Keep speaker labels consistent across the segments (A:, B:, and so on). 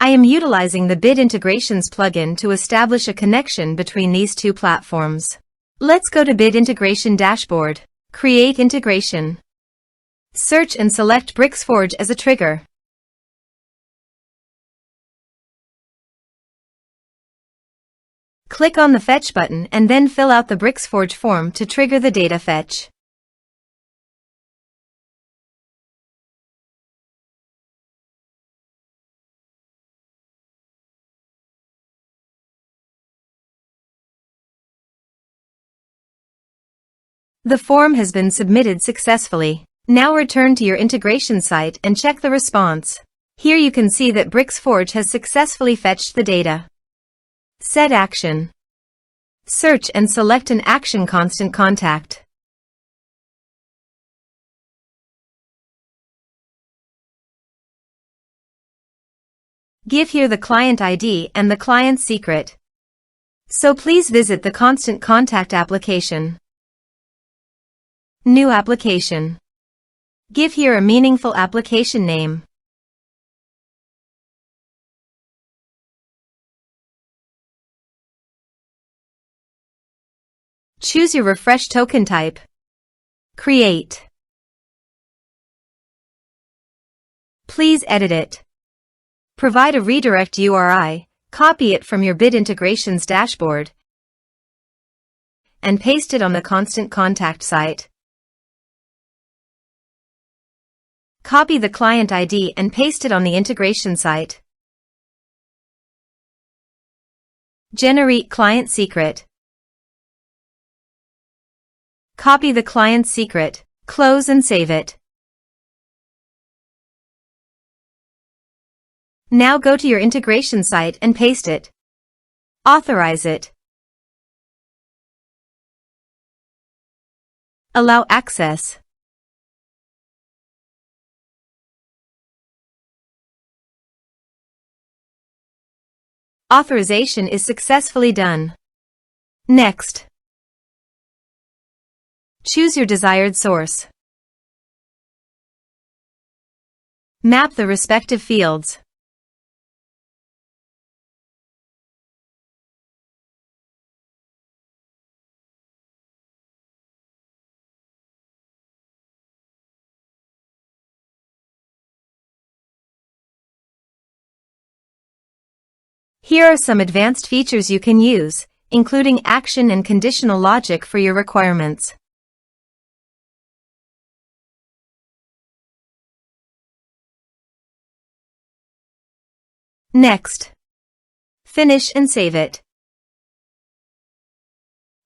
A: I am utilizing the Bid Integrations plugin to establish a connection between these two platforms. Let's go to Bid Integration Dashboard. Create Integration. Search and select Bricksforge as a trigger. Click on the Fetch button and then fill out the Bricksforge form to trigger the data fetch. The form has been submitted successfully. Now return to your integration site and check the response. Here you can see that Bricksforge has successfully fetched the data. Set action. Search and select an action constant contact. Give here the client ID and the client's secret. So please visit the constant contact application. New application. Give here a meaningful application name. Choose your refresh token type. Create. Please edit it. Provide a redirect URI, copy it from your Bid Integrations dashboard, and paste it on the constant contact site. Copy the client ID and paste it on the integration site. Generate client secret. Copy the client's secret, close and save it. Now go to your integration site and paste it. Authorize it. Allow access. Authorization is successfully done. Next. Choose your desired source. Map the respective fields. Here are some advanced features you can use, including action and conditional logic for your requirements. Next. Finish and save it.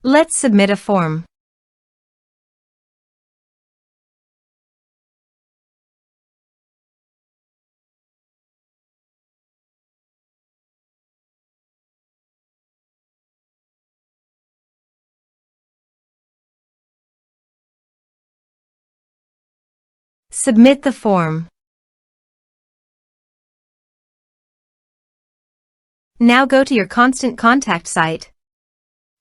A: Let's submit a form. Submit the form. Now go to your constant contact site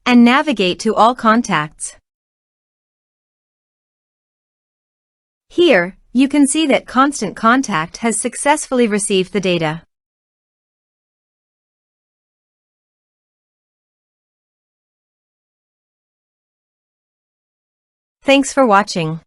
A: and navigate to all contacts. Here, you can see that Constant Contact has successfully received the data. Thanks for watching.